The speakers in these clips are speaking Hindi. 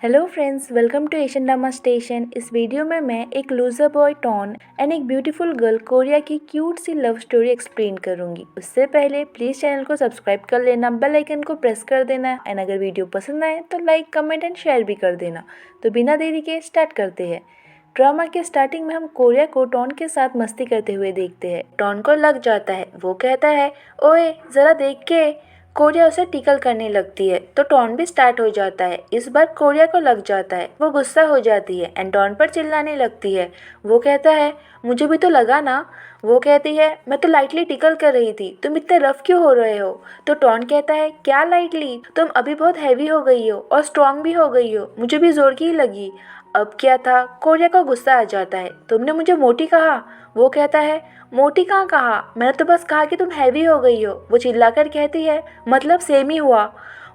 Hello friends, welcome to Asian drama station. इस वीडियो में मैं एक लूजर बॉय टॉन एंड एक ब्यूटीफुल गर्ल कोरिया की क्यूट सी लव स्टोरी एक्सप्लेन करूंगी। उससे पहले प्लीज़ चैनल को सब्सक्राइब कर लेना, बेल आइकन को प्रेस कर देना एंड अगर वीडियो पसंद आए तो लाइक, कमेंट एंड शेयर भी कर देना। तो बिना देरी के स्टार्ट करते हैं। ड्रामा के स्टार्टिंग में हम कोरिया को टॉन के साथ मस्ती करते हुए देखते हैं। टॉन को लग जाता है, वो कहता है ओए ज़रा देख के। कोरिया उसे टिकल करने लगती है तो टॉन भी स्टार्ट हो जाता है। इस बार कोरिया को लग जाता है, वो गुस्सा हो जाती है एंड टॉन पर चिल्लाने लगती है। वो कहता है मुझे भी तो लगा ना। वो कहती है मैं तो लाइटली टिकल कर रही थी, तुम इतने रफ क्यों हो रहे हो। तो टॉन कहता है क्या लाइटली, तुम अभी बहुत हैवी हो गई हो और स्ट्रांग भी हो गई हो, मुझे भी जोर की ही लगी। अब क्या था, कोरिया को गुस्सा आ जाता है। तुमने मुझे मोटी कहा। वो कहता है मोटी कहाँ कहा, मैंने तो बस कहा कि तुम हैवी हो गई हो। वो चिल्लाकर कहती है मतलब सेम ही हुआ।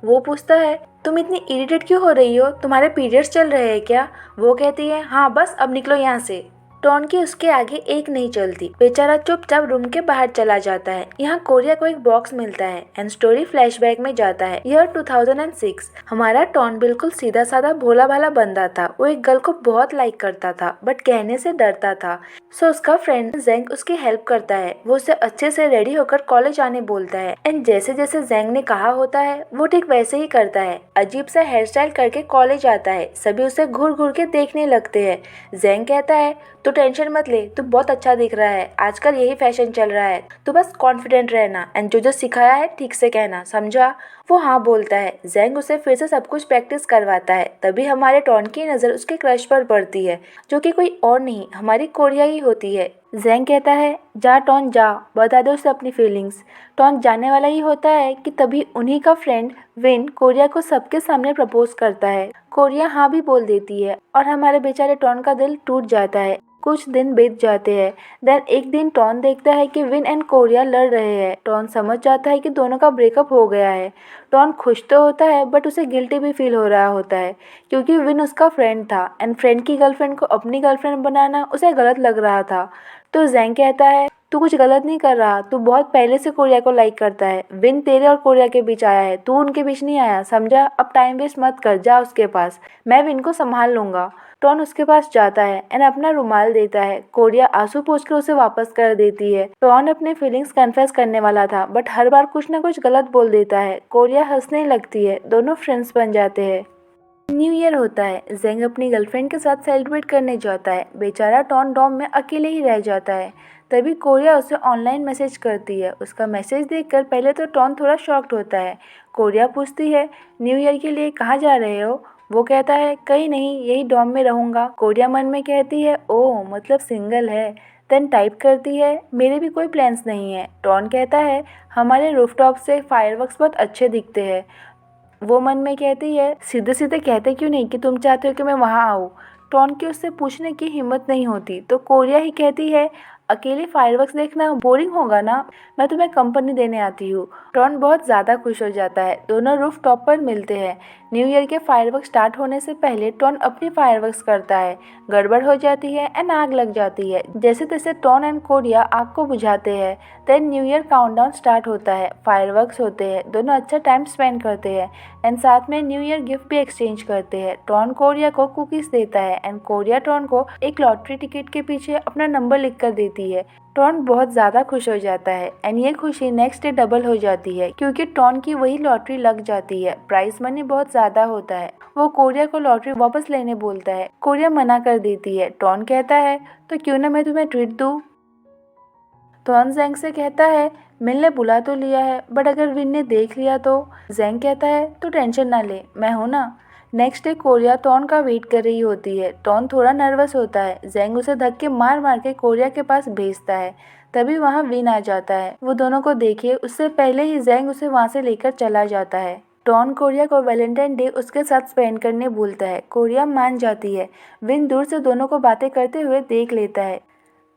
वो पूछता है तुम इतनी इरिटेट क्यों हो रही हो, तुम्हारे पीरियड्स चल रहे हैं क्या। वो कहती है हाँ बस अब निकलो यहाँ से। टॉन की उसके आगे एक नहीं चलती, बेचारा चुपचाप रूम के बाहर चला जाता है। यहाँ कोरिया को एक बॉक्स मिलता है एंड स्टोरी फ्लैशबैक में जाता है। ईयर 2006। हमारा टॉन बिल्कुल सीधा साधा भोला भाला बंदा था। वो एक गर्ल को बहुत लाइक करता था बट कहने से डरता था। सो उसका फ्रेंड जेंग उसकी हेल्प करता है। वो उसे अच्छे से रेडी होकर कॉलेज आने बोलता है एंड जैसे जैसे जेंग ने कहा होता है वो ठीक वैसे ही करता है। अजीब सा हेयर स्टाइल करके कॉलेज आता है। सभी उसे घूर घूर के देखने लगते हैं। जेंग कहता है तू टेंशन मत ले, तू बहुत अच्छा दिख रहा है, आजकल यही फैशन चल रहा है, तू बस कॉन्फिडेंट रहना एंड जो जो सिखाया है ठीक से कहना, समझा। वो हाँ बोलता है। जेंग उसे फिर से सब कुछ प्रैक्टिस करवाता है। तभी हमारे टॉन की नज़र उसके क्रश पर पड़ती है जो कि कोई और नहीं हमारी कोरिया ही होती है। जेंग कहता है जा टॉन जा, बता दो उसे अपनी फीलिंग्स। टॉन जाने वाला ही होता है कि तभी उन्हीं का फ्रेंड विन कोरिया को सबके सामने प्रपोज करता है। कोरिया हाँ भी बोल देती है और हमारे बेचारे टॉन का दिल टूट जाता है। कुछ दिन बीत जाते हैं। देन एक दिन टॉन देखता है कि विन एंड कोरिया लड़ रहे हैं। टॉन समझ जाता है कि दोनों का ब्रेकअप हो गया है। टॉन खुश तो होता है बट उसे गिल्टी भी फील हो रहा होता है क्योंकि विन उसका फ्रेंड था एंड फ्रेंड की गर्लफ्रेंड को अपनी गर्लफ्रेंड बनाना उसे गलत लग रहा था। तो जेंग कहता है तू कुछ गलत नहीं कर रहा, तू बहुत पहले से कोरिया को लाइक करता है। विन तेरे और कोरिया के बीच आया है, तू उनके बीच नहीं आया, समझा। अब टाइम वेस्ट मत कर, जा उसके पास, मैं विन को संभाल लूंगा। टॉन उसके पास जाता है एंड अपना रुमाल देता है। कोरिया आंसू पोंछकर उसे वापस कर देती है। टॉन अपने फीलिंग्स कन्फेस करने वाला था बट हर बार कुछ ना कुछ गलत बोल देता है। कोरिया हंसने लगती है, दोनों फ्रेंड्स बन जाते हैं। न्यू ईयर होता है। जेंग अपनी गर्लफ्रेंड के साथ सेलिब्रेट करने जाता है। बेचारा टॉन डॉम में अकेले ही रह जाता है। तभी कोरिया उसे ऑनलाइन मैसेज करती है। उसका मैसेज देखकर पहले तो टॉन थोड़ा शॉक्ड होता है। कोरिया पूछती है न्यू ईयर के लिए कहाँ जा रहे हो। वो कहता है कहीं नहीं, यही डॉम में रहूँगा। कोरिया मन में कहती है ओह मतलब सिंगल है। देन टाइप करती है मेरे भी कोई प्लान्स नहीं है। टॉन कहता है हमारे रूफटॉप से फायरवर्क्स बहुत अच्छे दिखते हैं। वो मन में कहती है सीधे सीधे कहते क्यों नहीं कि तुम चाहते हो कि मैं वहाँ आऊँ। टॉन की उससे पूछने की हिम्मत नहीं होती तो कोरिया ही कहती है अकेले फायरवर्क्स देखना बोरिंग होगा ना, मैं तुम्हें कंपनी देने आती हूँ। टॉन बहुत ज़्यादा खुश हो जाता है। दोनों रूफ टॉप पर मिलते हैं। न्यू ईयर के फायरवर्क्स स्टार्ट होने से पहले टॉन अपनी फायरवर्क्स करता है। गड़बड़ हो जाती है एंड आग लग जाती है। जैसे तैसे टॉन एंड कोरिया आग को बुझाते हैं। Then new year countdown start होता है। फायरवर्क्स होते हैं, दोनों अच्छा टाइम स्पेंड करते हैं एंड साथ में न्यू ईयर गिफ्ट भी एक्सचेंज करते हैं। टॉन कोरिया को कुकीज देता है एंड कोरिया टॉन को एक लॉटरी टिकट के पीछे अपना नंबर लिख कर देती है। टॉन बहुत ज़्यादा खुश हो जाता है एंड ये खुशी नेक्स्ट डे डबल हो जाती है क्योंकि टॉन की वही लॉटरी लग जाती है। प्राइस मनी बहुत ज़्यादा होता है। वो कोरिया को लॉटरी वापस लेने बोलता है। कोरिया मना कर देती है। टॉन कहता है तो क्यों ना मैं तुम्हें ट्रीट दूँ। टॉन जेंग से कहता है मिलने बुला तो लिया है बट अगर विन ने देख लिया तो। जेंग कहता है तू टेंशन ना ले, मैं हूं ना। नेक्स्ट डे कोरिया टॉन का वेट कर रही होती है। टॉन थोड़ा नर्वस होता है। जेंग उसे धक्के मार मार के कोरिया के पास भेजता है। तभी वहाँ विन आ जाता है। वो दोनों को देखे उससे पहले ही जेंग उसे वहाँ से लेकर चला जाता है। टॉन कोरिया को वैलेंटाइन डे उसके साथ स्पेंड करने बोलता है। कोरिया मान जाती है। विन दूर से दोनों को बातें करते हुए देख लेता है।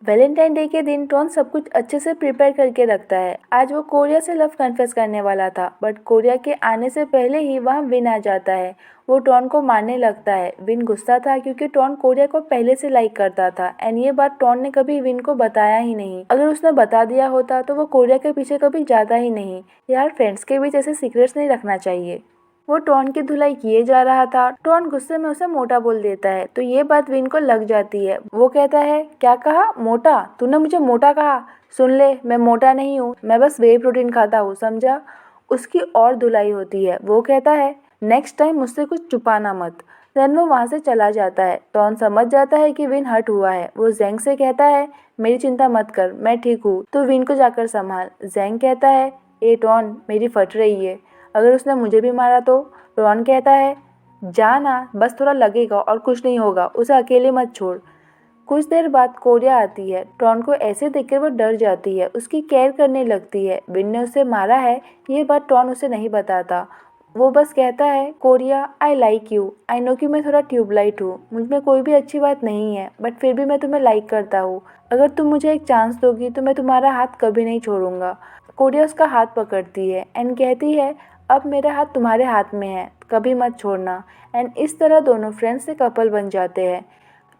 वैलेंटाइन डे के दिन टॉन सब कुछ अच्छे से प्रिपेयर करके रखता है। आज वो कोरिया से लव कन्फेस करने वाला था बट कोरिया के आने से पहले ही वहाँ विन आ जाता है। वो टॉन को मारने लगता है। विन गुस्सा था क्योंकि टॉन कोरिया को पहले से लाइक करता था एंड ये बात टॉन ने कभी विन को बताया ही नहीं। अगर उसने बता दिया होता तो वो कोरिया के पीछे कभी जाता ही नहीं। यार फ्रेंड्स के बीच ऐसे सीक्रेट्स नहीं रखना चाहिए। वो टॉन की धुलाई किए जा रहा था। टॉन गुस्से में उसे मोटा बोल देता है तो ये बात विन को लग जाती है। वो कहता है, क्या कहा? मोटा? तूने मुझे मोटा कहा? सुन ले, मैं मोटा नहीं हूँ, मैं बस वे प्रोटीन खाता हूँ, समझा? उसकी और धुलाई होती है। वो कहता है, नेक्स्ट टाइम मुझसे कुछ छुपाना मत। देन वो वहाँ से चला जाता है। टॉन समझ जाता है कि विन हर्ट हुआ है। वो जेंग से कहता है, मेरी चिंता मत कर, मैं ठीक हूँ, तो विन को जाकर संभाल। जेंग कहता है, ए टॉन, मेरी फट रही है, अगर उसने मुझे भी मारा तो? टॉन कहता है, जा ना, बस थोड़ा लगेगा और कुछ नहीं होगा, उसे अकेले मत छोड़। कुछ देर बाद कोरिया आती है। टॉन को ऐसे देखकर वो डर जाती है, उसकी केयर करने लगती है। विन ने उसे मारा है ये बात टॉन उसे नहीं बताता। वो बस कहता है, Korea, I like you, I know कि मैं थोड़ा ट्यूबलाइट हूँ, मुझ में कोई भी अच्छी बात नहीं है, बट फिर भी मैं तुम्हें लाइक करता हूँ। अगर तुम मुझे एक चांस दोगी तो मैं तुम्हारा हाथ कभी नहीं छोड़ूंगा। कोरिया उसका हाथ पकड़ती है एंड कहती है, अब मेरा हाथ तुम्हारे हाथ में है, कभी मत छोड़ना। एंड इस तरह दोनों फ्रेंड्स से कपल बन जाते हैं।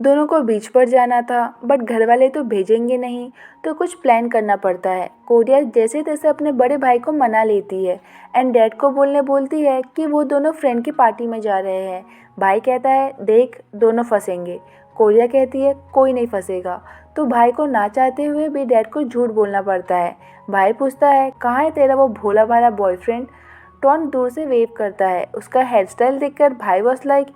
दोनों को बीच पर जाना था बट घर वाले तो भेजेंगे नहीं, तो कुछ प्लान करना पड़ता है। कोरिया जैसे तैसे अपने बड़े भाई को मना लेती है एंड डैड को बोलती है कि वो दोनों फ्रेंड की पार्टी में जा रहे हैं। भाई कहता है, देख, दोनों फंसेंगे। कोरिया कहती है, कोई नहीं फंसेगा। तो भाई को ना चाहते हुए भी डैड को झूठ बोलना पड़ता है। भाई पूछता है, कहाँ है तेरा वो भोला भाला बॉयफ्रेंड? टॉन दूर से वेव करता है। उसका हेयर स्टाइल देखकर भाई वाज लाइक,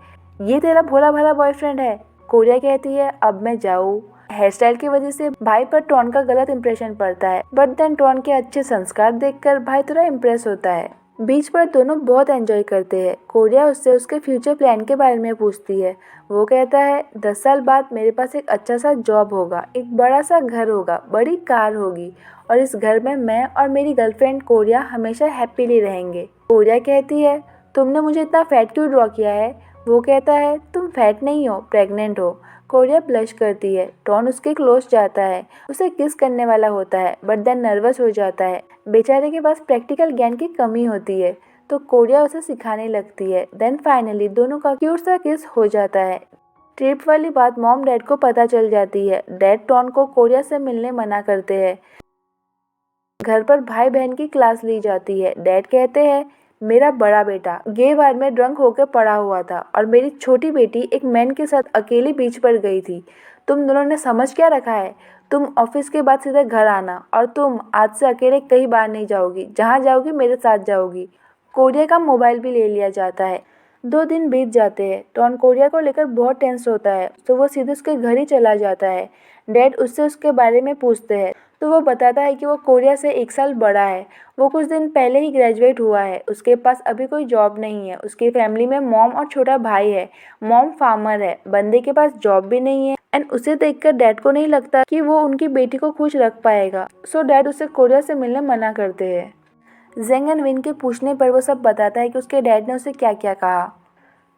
ये तेरा भोला भाला बॉयफ्रेंड है? कोरिया कहती है, अब मैं जाऊँ? हेयर स्टाइल की वजह से भाई पर टॉन का गलत इंप्रेशन पड़ता है, बट देन टॉन के अच्छे संस्कार देखकर भाई थोड़ा इम्प्रेस होता है। बीच पर दोनों बहुत एंजॉय करते हैं। कोरिया उससे उसके फ्यूचर प्लान के बारे में पूछती है। वो कहता है, 10 साल बाद मेरे पास एक अच्छा सा जॉब होगा, एक बड़ा सा घर होगा, बड़ी कार होगी, और इस घर में मैं और मेरी गर्लफ्रेंड कोरिया हमेशा हैप्पीली रहेंगे। कोरिया कहती है, तुमने मुझे इतना फैट क्यों ड्रॉ किया है? वो कहता है, तुम फैट नहीं हो, प्रेग्नेंट हो। कोरिया ब्लश करती है। टॉन उसके क्लोज जाता है, उसे किस करने वाला होता है, बट देन नर्वस हो जाता है। बेचारे के पास प्रैक्टिकल ज्ञान की कमी होती है, तो कोरिया उसे सिखाने लगती है। देन फाइनली दोनों का क्यूट सा किस हो जाता है। ट्रिप वाली बात मॉम डैड को पता चल जाती है। डैड टॉन को कोरिया से मिलने मना करते हैं। घर पर भाई बहन की क्लास ली जाती है। डैड कहते हैं, मेरा बड़ा बेटा गे बार में ड्रंक होकर पड़ा हुआ था और मेरी छोटी बेटी एक मैन के साथ अकेली बीच पर गई थी। तुम दोनों ने समझ क्या रखा है? तुम ऑफिस के बाद सीधे घर आना, और तुम आज से अकेले कहीं बाहर नहीं जाओगी, जहाँ जाओगी मेरे साथ जाओगी। कोरिया का मोबाइल भी ले लिया जाता है। 2 दिन बीत जाते हैं। टॉन कोरिया को लेकर बहुत टेंस होता है, तो वो सीधे उसके घर ही चला जाता है। डैड उससे उसके बारे में पूछते हैं तो वो बताता है कि वो कोरिया से 1 साल बड़ा है। वो कुछ दिन पहले ही ग्रेजुएट हुआ है। उसके पास अभी कोई जॉब नहीं है। उसकी फैमिली में मॉम और छोटा भाई है। मॉम फार्मर है, बंदे के पास जॉब भी नहीं है। एंड उसे देखकर डैड को नहीं लगता कि वो उनकी बेटी को खुश रख पाएगा। सो डैड उसे कोरिया से मिलने मना करते हैं। जेंग एंड विन के पूछने पर वो सब बताता है कि उसके डैड ने उसे क्या क्या कहा।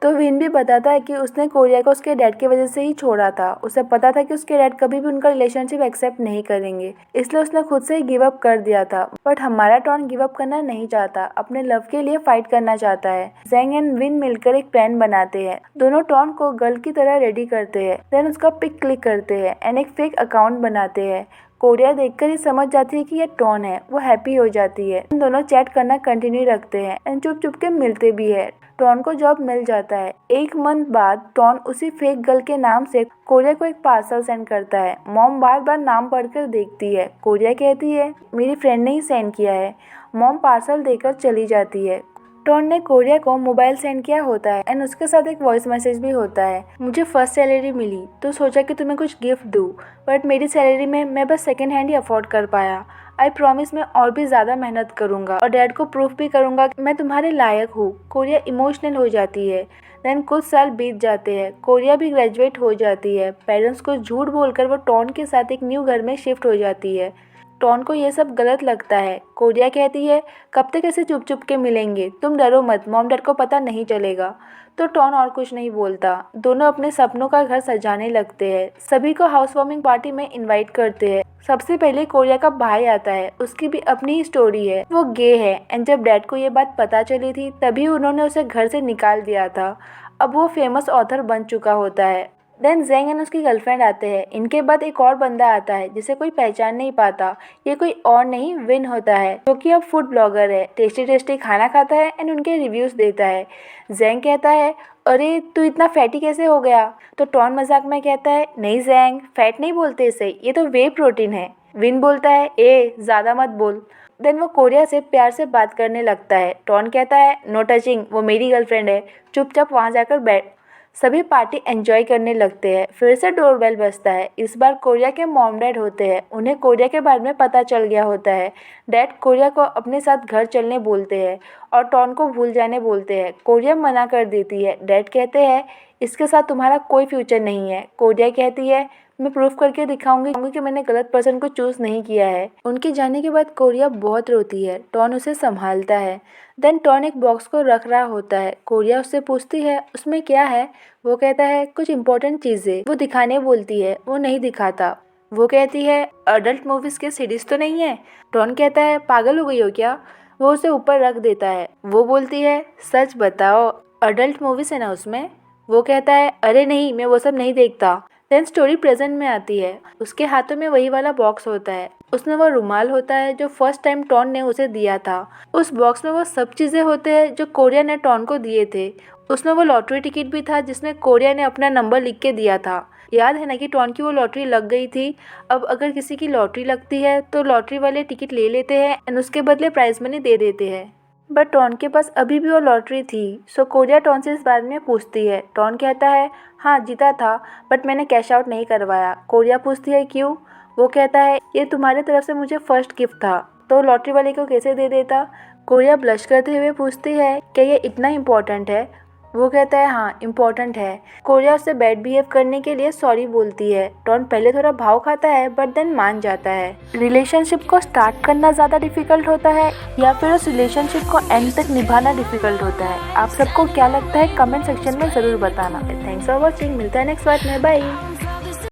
तो विन भी बताता है कि उसने कोरिया को उसके डैड की वजह से ही छोड़ा था। उसे पता था कि उसके डैड कभी भी उनका रिलेशनशिप एक्सेप्ट नहीं करेंगे, इसलिए उसने खुद से ही गिव अप कर दिया था। बट हमारा टॉन गिव अप करना नहीं चाहता, अपने लव के लिए फाइट करना चाहता है। जेंग एंड विन मिलकर एक प्लान बनाते हैं। दोनों टॉन को गर्ल की तरह रेडी करते हैं, देन उसका पिक क्लिक करते हैं एंड एक फेक अकाउंट बनाते हैं। कोरिया देखकर ही समझ जाती है कि ये टॉन है। वो हैप्पी हो जाती है। दोनों चैट करना कंटिन्यू रखते हैं एंड चुप चुप के मिलते भी है। टॉन को जॉब मिल जाता है। 1 मंथ बाद टॉन उसी फेक गर्ल के नाम से कोरिया को एक पार्सल सेंड करता है। मॉम बार बार नाम पढ़कर देखती है। कोरिया कहती है, मेरी फ्रेंड ने ही सेंड किया है। मॉम पार्सल देकर चली जाती है। टॉन ने कोरिया को मोबाइल सेंड किया होता है एंड उसके साथ एक वॉइस मैसेज भी होता है। मुझे फर्स्ट सैलरी मिली तो सोचा कि तुम्हें कुछ गिफ्ट दूँ, बट मेरी सैलरी में मैं बस सेकेंड हैंड ही अफोर्ड कर पाया। आई प्रॉमिस मैं और भी ज़्यादा मेहनत करूँगा और डैड को प्रूफ भी करूँगा कि मैं तुम्हारे लायक हूँ। कोरिया इमोशनल हो जाती है। देन कुछ साल बीत जाते हैं। कोरिया भी ग्रेजुएट हो जाती है। पेरेंट्स को झूठ बोलकर वो टॉन के साथ एक न्यू घर में शिफ्ट हो जाती है। टॉन को ये सब गलत लगता है। कोरिया कहती है, कब तक ऐसे चुप चुप के मिलेंगे, तुम डरो मत, मॉम डैड को पता नहीं चलेगा। तो टॉन और कुछ नहीं बोलता। दोनों अपने सपनों का घर सजाने लगते हैं। सभी को हाउस वार्मिंग पार्टी में इनवाइट करते हैं। सबसे पहले कोरिया का भाई आता है। उसकी भी अपनी ही स्टोरी है। वो गे है एंड जब डैड को ये बात पता चली थी तभी उन्होंने उसे घर से निकाल दिया था। अब वो फेमस ऑथर बन चुका होता है। देन जेंग एंड उसकी गर्लफ्रेंड आते हैं। इनके बाद एक और बंदा आता है जिसे कोई पहचान नहीं पाता। ये कोई और नहीं विन होता है, जो कि अब फूड ब्लॉगर है। टेस्टी टेस्टी खाना खाता है एंड उनके रिव्यूज देता है। जेंग कहता है, अरे तू इतना फैटी कैसे हो गया? तो टॉन मजाक में कहता है, नहीं जेंग, फैट नहीं बोलते इसे, ये तो वे प्रोटीन है। विन बोलता है, ए ज़्यादा मत बोल। देन वो कोरिया से प्यार से बात करने लगता है। टॉन कहता है, नो टचिंग, वो मेरी गर्लफ्रेंड है, चुपचाप वहाँ जाकर बैठ। सभी पार्टी एंजॉय करने लगते हैं। फिर से डोरबेल बजता है। इस बार कोरिया के मॉम डैड होते हैं। उन्हें कोरिया के बारे में पता चल गया होता है। डैड कोरिया को अपने साथ घर चलने बोलते हैं और टॉन को भूल जाने बोलते हैं। कोरिया मना कर देती है। डैड कहते हैं, इसके साथ तुम्हारा कोई फ्यूचर नहीं है। कोरिया कहती है, मैं प्रूफ करके दिखाऊंगी कि मैंने गलत पर्सन को चूज नहीं किया है। उनके जाने के बाद कोरिया बहुत रोती है। टॉन उसे संभालता है। देन टॉन एक बॉक्स को रख रहा होता है। कोरिया उससे पूछती है, उसमें क्या है? वो कहता है, कुछ इंपॉर्टेंट चीजें। वो दिखाने बोलती है, वो नहीं दिखाता। वो कहती है, अडल्ट मूवीज के सीरीज तो नहीं है? टॉन कहता है, पागल हो गई हो क्या? वो उसे ऊपर रख देता है। वो बोलती है, सच बताओ, अडल्ट मूवीज है ना उसमें? वो कहता है, अरे नहीं, मैं वो सब नहीं देखता। देन स्टोरी प्रेजेंट में आती है। उसके हाथों में वही वाला बॉक्स होता है। उसमें वो रुमाल होता है जो फर्स्ट टाइम टॉन ने उसे दिया था। उस बॉक्स में वो सब चीज़ें होते हैं जो कोरिया ने टॉन को दिए थे। उसमें वो लॉटरी टिकट भी था जिसमें कोरिया ने अपना नंबर लिख के दिया था। याद है ना कि टॉन की वो लॉटरी लग गई थी। अब अगर किसी की लॉटरी लगती है तो लॉटरी वाले टिकट ले लेते हैं एंड उसके बदले प्राइज मनी दे देते हैं। बट टॉन के पास अभी भी वो लॉटरी थी। सो कोरिया टॉन से इस बारे में पूछती है। टॉन कहता है, हाँ जीता था, बट मैंने कैश आउट नहीं करवाया। कोरिया पूछती है, क्यों? वो कहता है, ये तुम्हारी तरफ से मुझे फर्स्ट गिफ्ट था, तो लॉटरी वाले को कैसे दे देता? कोरिया ब्लश करते हुए पूछती है, क्या ये इतना इम्पोर्टेंट है? वो कहता है, हाँ इम्पोर्टेंट है। कोरिया उससे बैड बिहेव करने के लिए सॉरी बोलती है। टॉन पहले थोड़ा भाव खाता है बट देन मान जाता है। रिलेशनशिप को स्टार्ट करना ज़्यादा डिफिकल्ट होता है या फिर उस रिलेशनशिप को एंड तक निभाना डिफिकल्ट होता है? आप सबको क्या लगता है कमेंट सेक्शन में ज़रूर बताना। Thanks for watching. मिलता है नेक्स्ट बार में। बाय।